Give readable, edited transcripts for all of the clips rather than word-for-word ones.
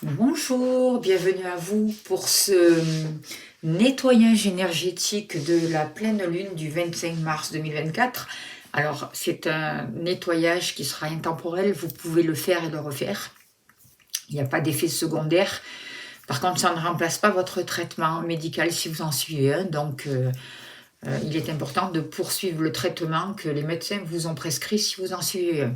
Bonjour, bienvenue à vous pour ce nettoyage énergétique de la pleine lune du 25 mars 2024. Alors, c'est un nettoyage qui sera intemporel, vous pouvez le faire et le refaire. Il n'y a pas d'effet secondaire. Par contre, ça ne remplace pas votre traitement médical si vous en suivez un. Donc, il est important de poursuivre le traitement que les médecins vous ont prescrit si vous en suivez un.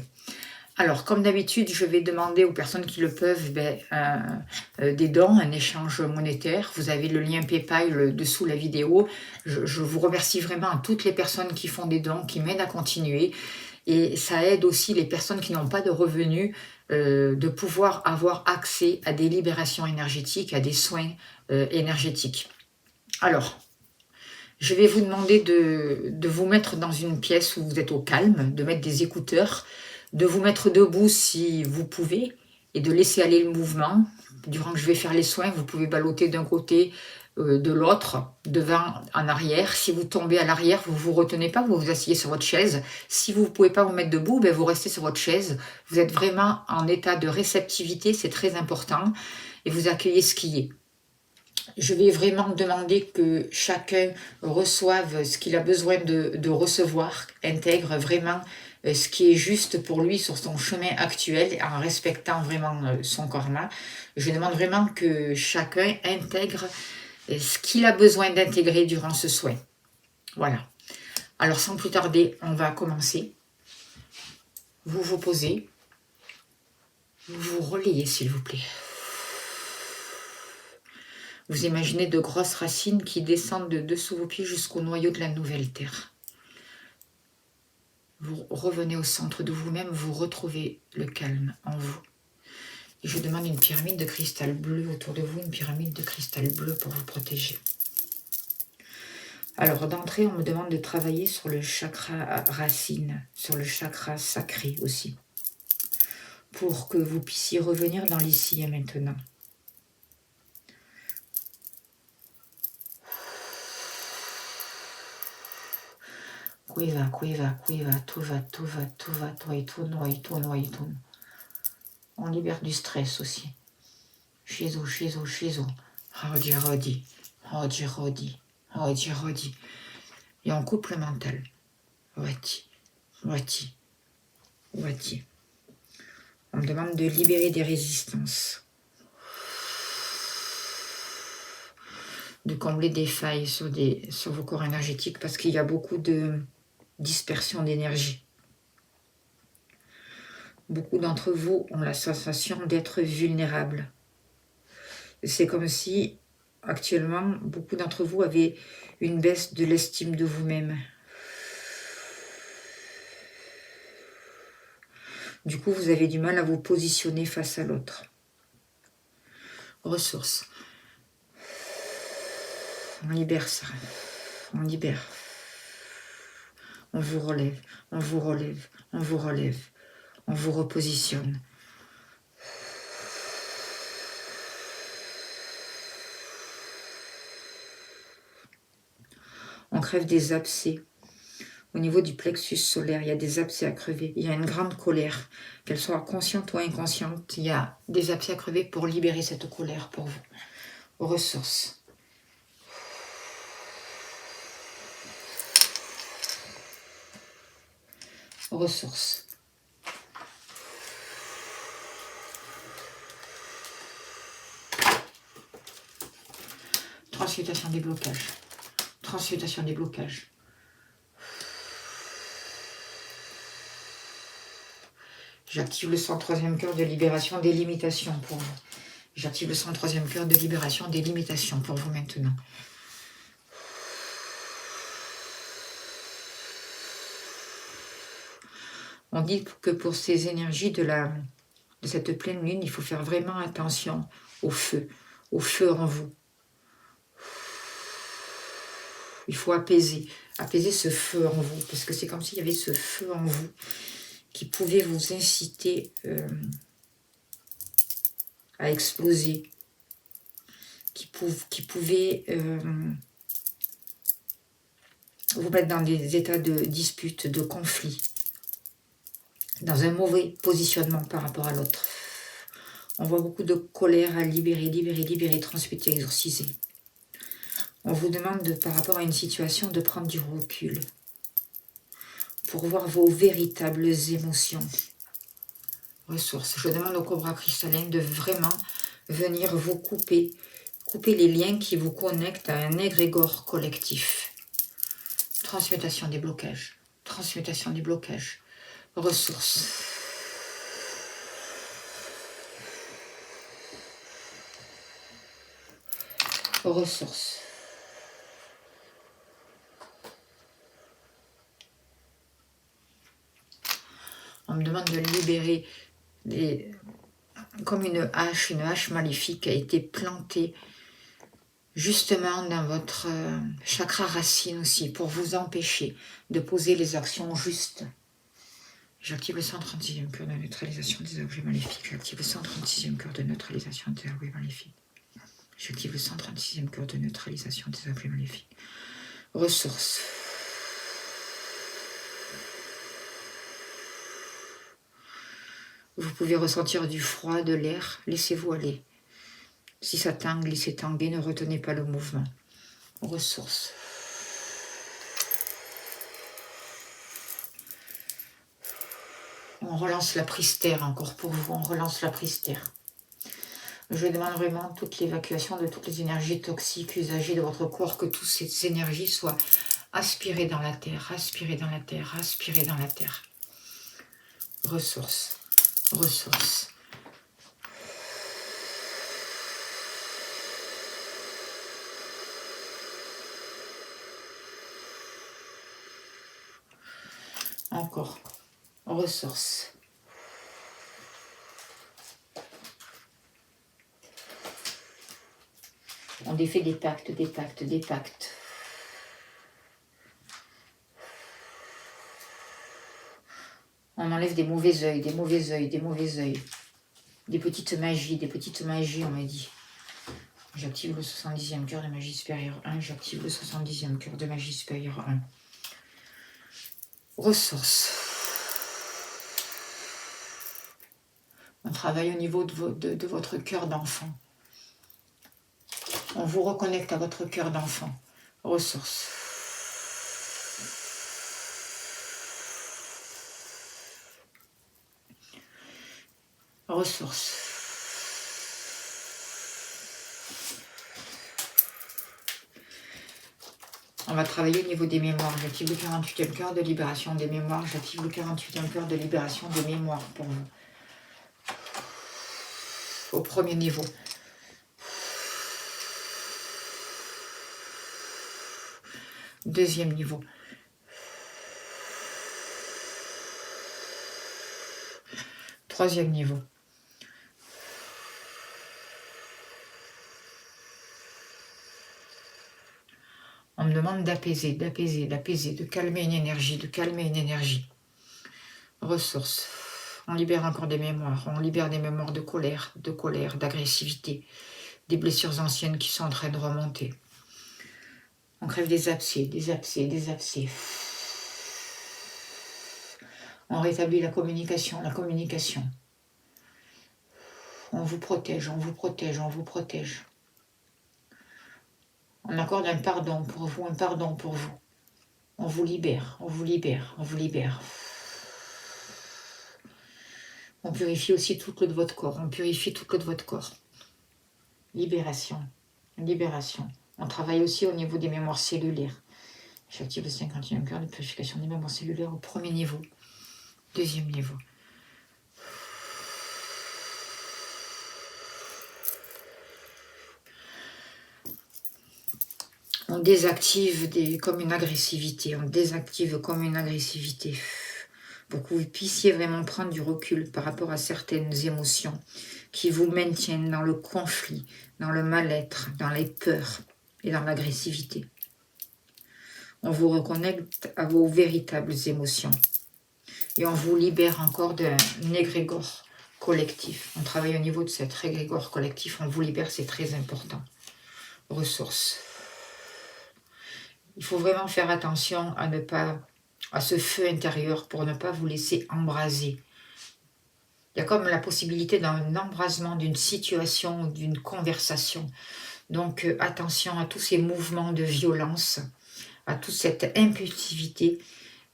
Alors, comme d'habitude, je vais demander aux personnes qui le peuvent des dons, un échange monétaire. Vous avez le lien PayPal dessous la vidéo. Je vous remercie vraiment à toutes les personnes qui font des dons, qui m'aident à continuer. Et ça aide aussi les personnes qui n'ont pas de revenus de pouvoir avoir accès à des libérations énergétiques, à des soins énergétiques. Alors, je vais vous demander de vous mettre dans une pièce où vous êtes au calme, de mettre des écouteurs, de vous mettre debout si vous pouvez et de laisser aller le mouvement. Durant que je vais faire les soins, vous pouvez balloter d'un côté, de l'autre, devant, en arrière. Si vous tombez à l'arrière, vous ne vous retenez pas, vous vous asseyez sur votre chaise. Si vous ne pouvez pas vous mettre debout, vous restez sur votre chaise. Vous êtes vraiment en état de réceptivité, c'est très important, et vous accueillez ce qui est. Je vais vraiment demander que chacun reçoive ce qu'il a besoin de recevoir, intègre vraiment ce qui est juste pour lui sur son chemin actuel en respectant vraiment son karma. Je demande vraiment que chacun intègre ce qu'il a besoin d'intégrer durant ce soin. Voilà. Alors sans plus tarder, on va commencer. Vous vous posez. Vous vous relayez s'il vous plaît. Vous imaginez de grosses racines qui descendent de dessous vos pieds jusqu'au noyau de la nouvelle terre. Vous revenez au centre de vous-même, vous retrouvez le calme en vous. Et je demande une pyramide de cristal bleu autour de vous, une pyramide de cristal bleu pour vous protéger. Alors d'entrée, on me demande de travailler sur le chakra racine, sur le chakra sacré aussi, pour que vous puissiez revenir dans l'ici et maintenant. Cueva, cueva, cueva, tuva, tuva, tuva, toitun, oitun, oitun. On libère du stress aussi. Shizu, shizu, shizu. Rodi, rodi. Rodi, rodi. Rodi, rodi. Et on coupe le mental. Wati, wati, wati. On me demande de libérer des résistances. De combler des failles sur vos corps énergétiques parce qu'il y a beaucoup de dispersion d'énergie. Beaucoup d'entre vous ont la sensation d'être vulnérables. C'est comme si, actuellement, beaucoup d'entre vous avaient une baisse de l'estime de vous-même. Du coup, vous avez du mal à vous positionner face à l'autre. Ressources. On libère ça. On libère. On vous relève, on vous relève, on vous relève. On vous repositionne. On crève des abcès. Au niveau du plexus solaire, il y a des abcès à crever. Il y a une grande colère, qu'elle soit consciente ou inconsciente. Il y a des abcès à crever pour libérer cette colère pour vous. Ressources. Ressources. Transmutation des blocages. Transmutation des blocages. J'active le 103e cœur de libération des limitations pour vous. J'active le 103e cœur de libération des limitations pour vous maintenant. On dit que pour ces énergies de cette pleine lune, il faut faire vraiment attention au feu en vous. Il faut apaiser ce feu en vous, parce que c'est comme s'il y avait ce feu en vous qui pouvait vous inciter à exploser, qui pouvait vous mettre dans des états de dispute, de conflit, dans un mauvais positionnement par rapport à l'autre. On voit beaucoup de colère à libérer, libérer, libérer, transmuter, exorciser. On vous demande, par rapport à une situation, de prendre du recul pour voir vos véritables émotions. Ressources. Je demande au Cobra cristallin de vraiment venir vous couper les liens qui vous connectent à un égrégore collectif. Transmutation des blocages. Transmutation des blocages. Ressources. Ressources. On me demande de libérer comme une hache maléfique a été plantée justement dans votre chakra racine aussi, pour vous empêcher de poser les actions justes. J'active le 136e cœur de neutralisation des objets maléfiques. J'active le 136e cœur de neutralisation des objets maléfiques. J'active le 136e cœur de neutralisation des objets maléfiques. Ressources. Vous pouvez ressentir du froid, de l'air. Laissez-vous aller. Si ça tangue, laissez tanguer. Ne retenez pas le mouvement. Ressources. On relance la prise terre encore pour vous. On relance la prise terre. Je demande vraiment toute l'évacuation de toutes les énergies toxiques usagées de votre corps, que toutes ces énergies soient aspirées dans la terre, aspirées dans la terre, aspirées dans la terre. Ressources, ressources. Encore, ressources. On défait des pactes, des pactes, des pactes. On enlève des mauvais œils, des mauvais œils, des mauvais œils. Des petites magies, on m'a dit. J'active le 70e cœur de magie supérieure 1. J'active le 70e cœur de magie supérieure 1. Ressources. On travaille au niveau de votre cœur d'enfant. On vous reconnecte à votre cœur d'enfant. Ressources. Ressources. On va travailler au niveau des mémoires. J'active le 48e cœur de libération des mémoires. J'active le 48e cœur de libération des mémoires pour vous. Au premier niveau. Deuxième niveau. Troisième niveau. On me demande d'apaiser, d'apaiser, d'apaiser, de calmer une énergie, de calmer une énergie. Ressources. On libère encore des mémoires. On libère des mémoires de colère, d'agressivité, des blessures anciennes qui sont en train de remonter. On crève des abcès, des abcès, des abcès. On rétablit la communication, la communication. On vous protège, on vous protège, on vous protège. On accorde un pardon pour vous, un pardon pour vous. On vous libère, on vous libère, on vous libère. On purifie aussi toute l'eau de votre corps, on purifie toute l'eau de votre corps. Libération, libération. On travaille aussi au niveau des mémoires cellulaires. J'active le 51e cœur de purification des mémoires cellulaires au premier niveau. Deuxième niveau. On désactive comme une agressivité. On désactive comme une agressivité. Pour que vous puissiez vraiment prendre du recul par rapport à certaines émotions qui vous maintiennent dans le conflit, dans le mal-être, dans les peurs et dans l'agressivité. On vous reconnecte à vos véritables émotions. Et on vous libère encore d'un égrégore collectif. On travaille au niveau de cet égrégore collectif. On vous libère, c'est très important. Ressources. Il faut vraiment faire attention à ce feu intérieur pour ne pas vous laisser embraser. Il y a comme la possibilité d'un embrasement d'une situation, d'une conversation. Donc attention à tous ces mouvements de violence, à toute cette impulsivité,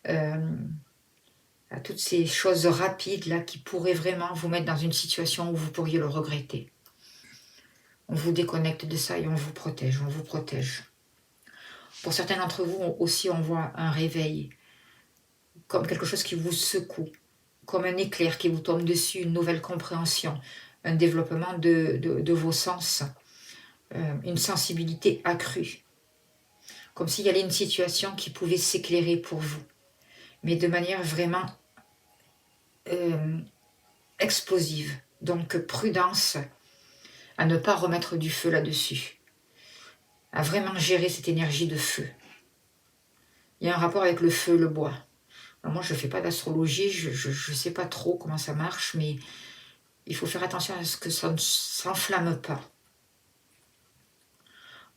à toutes ces choses rapides là qui pourraient vraiment vous mettre dans une situation où vous pourriez le regretter. On vous déconnecte de ça et on vous protège, on vous protège. Pour certains d'entre vous aussi, on voit un réveil, comme quelque chose qui vous secoue, comme un éclair qui vous tombe dessus, une nouvelle compréhension, un développement de vos sens, une sensibilité accrue. Comme s'il y avait une situation qui pouvait s'éclairer pour vous, mais de manière vraiment explosive. Donc prudence à ne pas remettre du feu là-dessus, à vraiment gérer cette énergie de feu. Il y a un rapport avec le feu, le bois. Alors moi, je ne fais pas d'astrologie, je ne sais pas trop comment ça marche, mais il faut faire attention à ce que ça ne s'enflamme pas.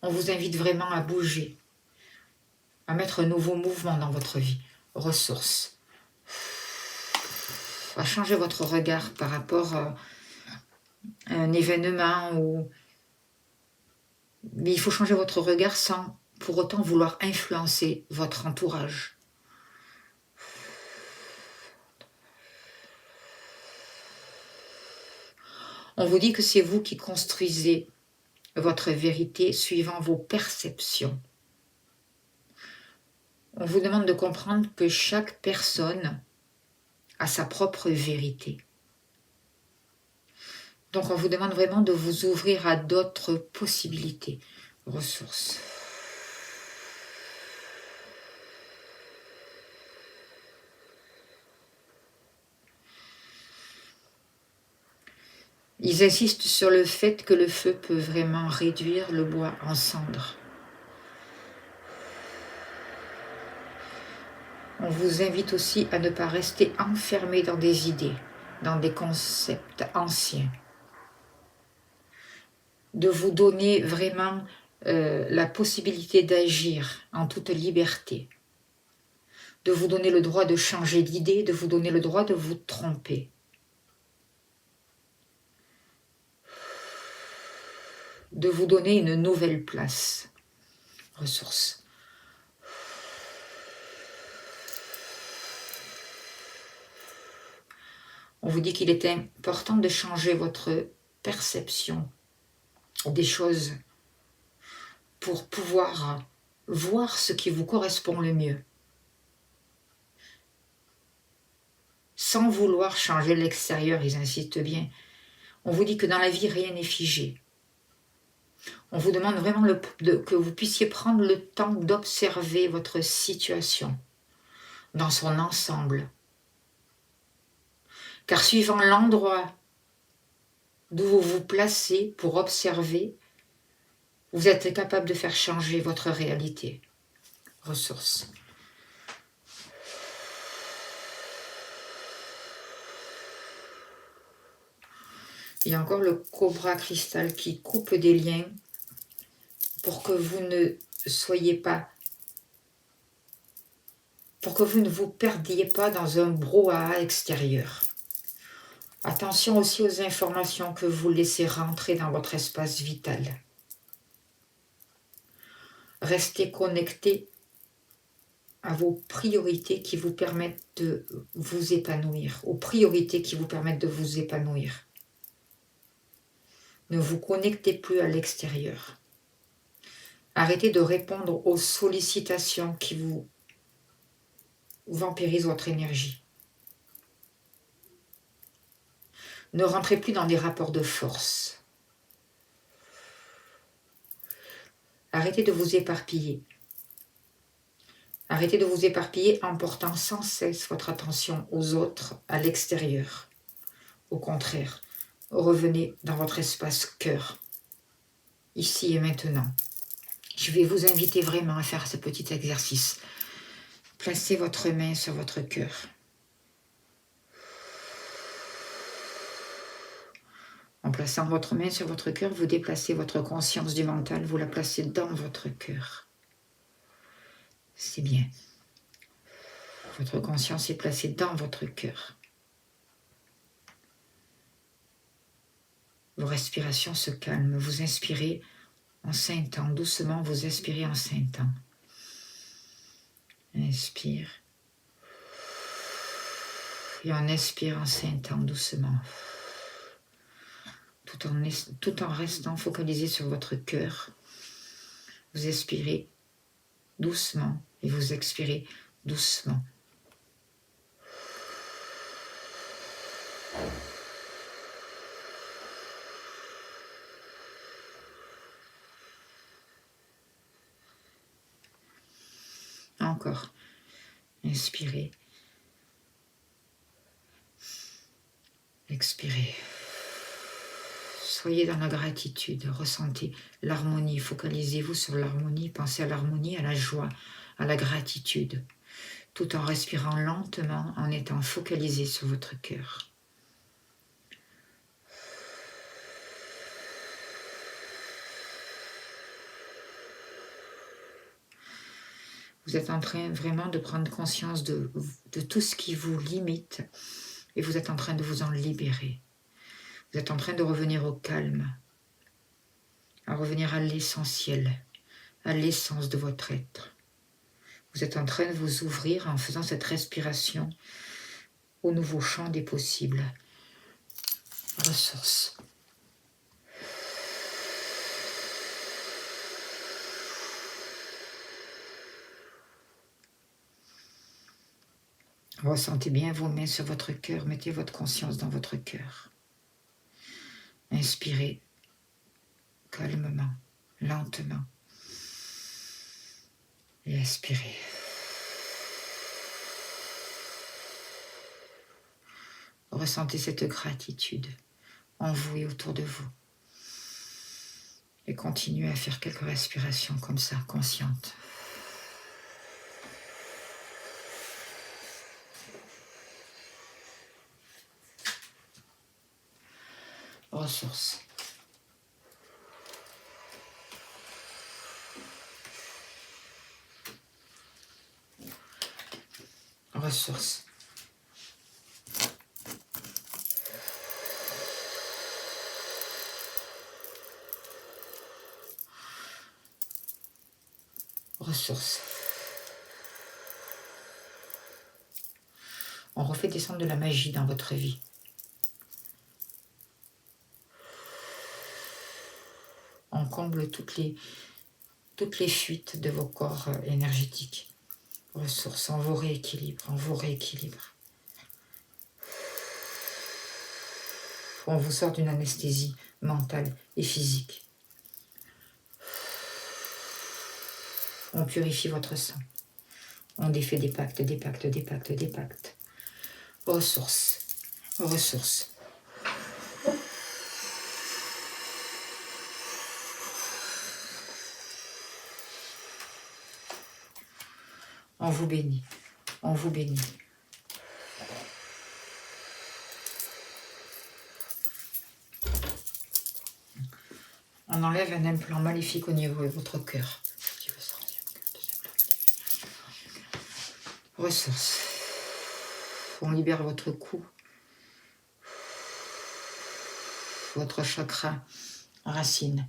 On vous invite vraiment à bouger, à mettre un nouveau mouvement dans votre vie. Ressources. À changer votre regard par rapport à un événement. Mais il faut changer votre regard sans pour autant vouloir influencer votre entourage. On vous dit que c'est vous qui construisez votre vérité suivant vos perceptions. On vous demande de comprendre que chaque personne a sa propre vérité. Donc on vous demande vraiment de vous ouvrir à d'autres possibilités, ressources. Ils insistent sur le fait que le feu peut vraiment réduire le bois en cendres. On vous invite aussi à ne pas rester enfermé dans des idées, dans des concepts anciens. De vous donner vraiment la possibilité d'agir en toute liberté. De vous donner le droit de changer d'idée, de vous donner le droit de vous tromper. De vous donner une nouvelle place. Ressources. On vous dit qu'il est important de changer votre perception des choses pour pouvoir voir ce qui vous correspond le mieux. Sans vouloir changer l'extérieur, ils insistent bien. On vous dit que dans la vie, rien n'est figé. On vous demande vraiment que vous puissiez prendre le temps d'observer votre situation dans son ensemble. Car suivant l'endroit d'où vous vous placez pour observer, vous êtes capable de faire changer votre réalité. Ressources. Il y a encore le cobra cristal qui coupe des liens pour que vous ne soyez pas, pour que vous ne vous perdiez pas dans un brouhaha extérieur. Attention aussi aux informations que vous laissez rentrer dans votre espace vital. Restez connecté à vos priorités qui vous permettent de vous épanouir, aux priorités qui vous permettent de vous épanouir. Ne vous connectez plus à l'extérieur. Arrêtez de répondre aux sollicitations qui vous vampirisent votre énergie. Ne rentrez plus dans des rapports de force. Arrêtez de vous éparpiller. Arrêtez de vous éparpiller en portant sans cesse votre attention aux autres, à l'extérieur. Au contraire, revenez dans votre espace cœur, ici et maintenant. Je vais vous inviter vraiment à faire ce petit exercice. Placez votre main sur votre cœur. En plaçant votre main sur votre cœur, vous déplacez votre conscience du mental, vous la placez dans votre cœur. C'est bien. Votre conscience est placée dans votre cœur. Vos respirations se calment. Vous inspirez en 5 temps. Doucement, vous expirez en 5 temps. Inspire. Et on expire en 5 temps, doucement. Tout en restant focalisé sur votre cœur. Vous expirez doucement et vous expirez doucement. Encore. Inspirez. Expirez. Soyez dans la gratitude, ressentez l'harmonie, focalisez-vous sur l'harmonie, pensez à l'harmonie, à la joie, à la gratitude, tout en respirant lentement, en étant focalisé sur votre cœur. Vous êtes en train vraiment de prendre conscience de tout ce qui vous limite et vous êtes en train de vous en libérer. Vous êtes en train de revenir au calme, à revenir à l'essentiel, à l'essence de votre être. Vous êtes en train de vous ouvrir en faisant cette respiration au nouveau champ des possibles. Ressources. Ressentez bien vos mains sur votre cœur, mettez votre conscience dans votre cœur. Inspirez calmement, lentement. Et expirez. Ressentez cette gratitude en vous et autour de vous. Et continuez à faire quelques respirations comme ça, conscientes. Ressources. Ressources. Ressources. On refait descendre de la magie dans votre vie. On comble toutes les fuites de vos corps énergétiques. Ressources, on vous rééquilibre, on vous rééquilibre. On vous sort d'une anesthésie mentale et physique. On purifie votre sang. On défait des pactes, des pactes, des pactes, des pactes. Ressources, ressources. On vous bénit, on vous bénit. On enlève un implant maléfique au niveau de votre cœur. Ressources. On libère votre cou, votre chakra racine.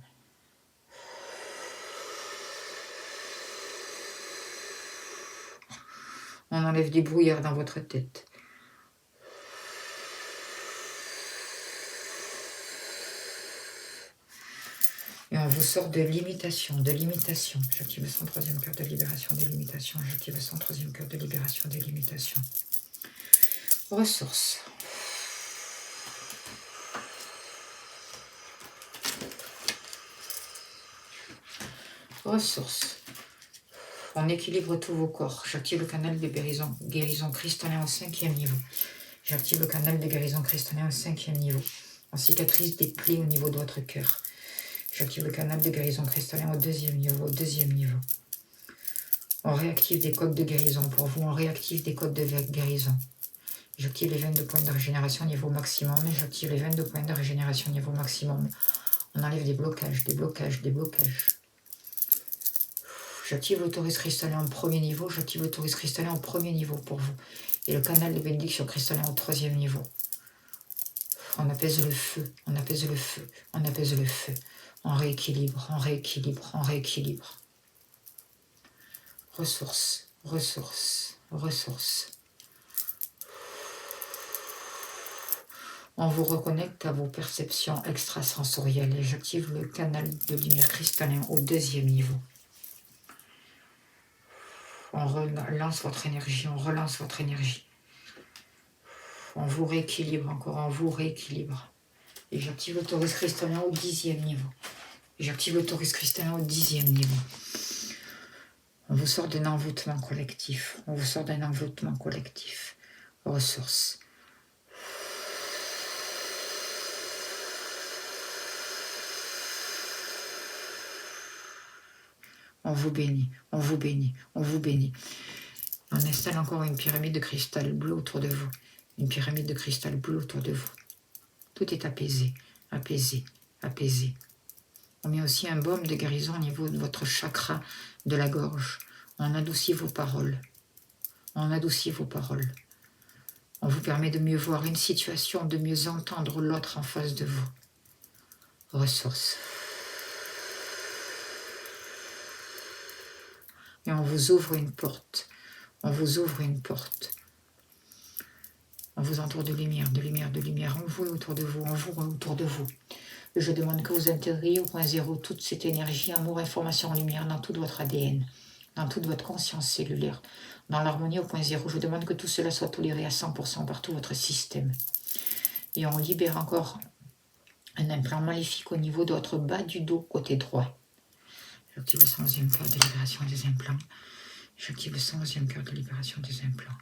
On enlève des brouillards dans votre tête. Et on vous sort de limitation, de limitation. J'active le 103e cœur de libération des limitations. J'active le 103e cœur de libération des limitations. Ressources. Ressources. On équilibre tous vos corps. J'active le canal de guérison cristallin au 5e niveau. J'active le canal de guérison cristallin au 5e niveau. On cicatrise des plaies au niveau de votre cœur. J'active le canal de guérison cristallin au 2e niveau. Au 2e niveau. On réactive des codes de guérison pour vous. On réactive des codes de guérison. J'active les 22 points de régénération niveau maximum. J'active les 22 points de régénération niveau maximum. On enlève des blocages, des blocages, des blocages. J'active l'autoris cristallin en premier niveau. J'active l'autoris cristallin en premier niveau pour vous. Et le canal de bénédiction cristallin au 3e niveau. On apaise le feu, on apaise le feu, on apaise le feu. On rééquilibre, on rééquilibre, on rééquilibre. Ressources, ressources, ressources. On vous reconnecte à vos perceptions extrasensorielles et j'active le canal de lumière cristallin au 2e niveau. On relance votre énergie, on relance votre énergie. On vous rééquilibre encore, on vous rééquilibre. Et j'active le torus cristallin au 10e niveau. J'active le torus cristallin au 10e niveau. On vous sort d'un envoûtement collectif. On vous sort d'un envoûtement collectif. Ressources. On vous bénit, on vous bénit, on vous bénit. On installe encore une pyramide de cristal bleu autour de vous. Une pyramide de cristal bleu autour de vous. Tout est apaisé, apaisé, apaisé. On met aussi un baume de guérison au niveau de votre chakra de la gorge. On adoucit vos paroles. On adoucit vos paroles. On vous permet de mieux voir une situation, de mieux entendre l'autre en face de vous. Ressources. Et on vous ouvre une porte. On vous ouvre une porte. On vous entoure de lumière, de lumière, de lumière. On vous autour de vous, on vous autour de vous. Je demande que vous intégriez au point zéro toute cette énergie, amour, information, lumière dans tout votre ADN, dans toute votre conscience cellulaire, dans l'harmonie au point zéro. Je demande que tout cela soit toléré à 100% par tout votre système. Et on libère encore un implant maléfique au niveau de votre bas du dos, côté droit. J'active le 111e cœur de libération des implants. J'active le 111e cœur de libération des implants.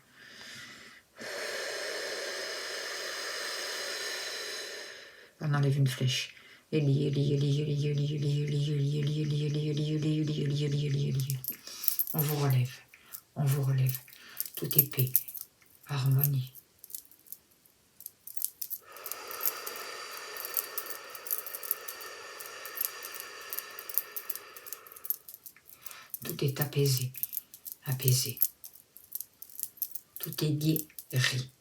On enlève une flèche. Et lié. On vous relève. On vous relève. Tout est paix. Harmonie. Tout est apaisé. Apaisé. Tout est guéri.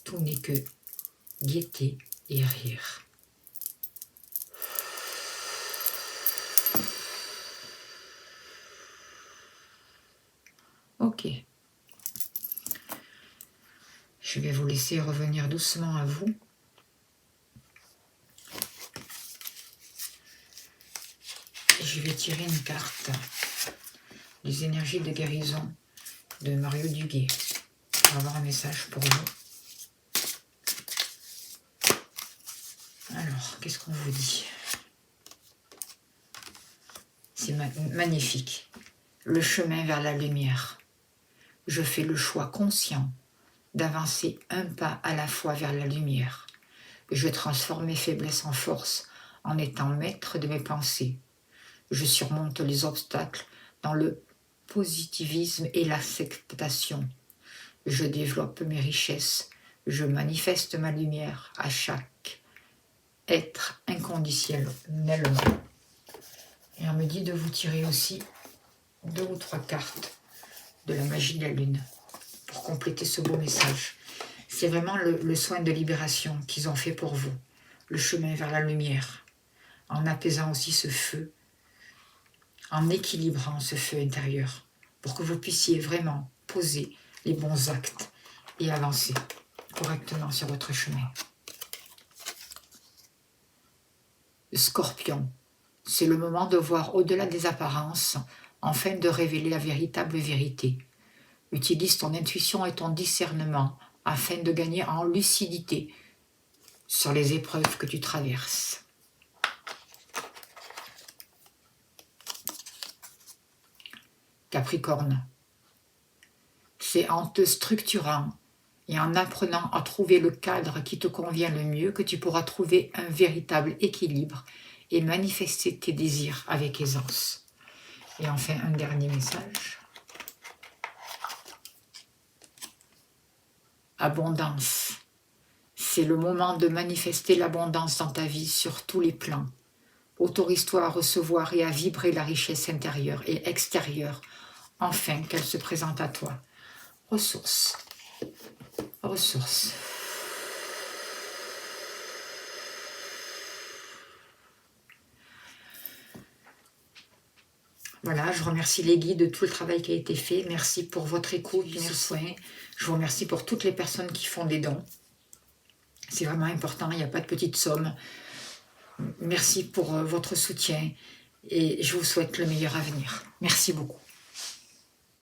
Tout n'est que gaieté et rire. Ok. Je vais vous laisser revenir doucement à vous. Je vais tirer une carte. Les énergies de guérison de Mario Duguay. Pour avoir un message pour vous. Alors, qu'est-ce qu'on vous dit? C'est magnifique. Le chemin vers la lumière. Je fais le choix conscient d'avancer un pas à la fois vers la lumière. Je transforme mes faiblesses en force en étant maître de mes pensées. Je surmonte les obstacles dans le positivisme et l'acceptation. Je développe mes richesses. Je manifeste ma lumière à chaque être inconditionnellement. Et on me dit de vous tirer aussi 2 ou 3 cartes de la magie de la lune pour compléter ce beau message. C'est vraiment le soin de libération qu'ils ont fait pour vous. Le chemin vers la lumière. En apaisant aussi ce feu. En équilibrant ce feu intérieur. Pour que vous puissiez vraiment poser les bons actes et avancer correctement sur votre chemin. Scorpion. C'est le moment de voir au-delà des apparences, afin de révéler la véritable vérité. Utilise ton intuition et ton discernement afin de gagner en lucidité sur les épreuves que tu traverses. Capricorne. C'est en te structurant et en apprenant à trouver le cadre qui te convient le mieux que tu pourras trouver un véritable équilibre et manifester tes désirs avec aisance. Et enfin, un dernier message. Abondance. C'est le moment de manifester l'abondance dans ta vie sur tous les plans. Autorise-toi à recevoir et à vibrer la richesse intérieure et extérieure, afin qu'elle se présente à toi. Ressources. Ressources. Voilà, je remercie les guides de tout le travail qui a été fait. Merci pour votre écoute, ce soin. Je vous remercie pour toutes les personnes qui font des dons. C'est vraiment important, il n'y a pas de petite somme. Merci pour votre soutien et je vous souhaite le meilleur avenir. Merci beaucoup.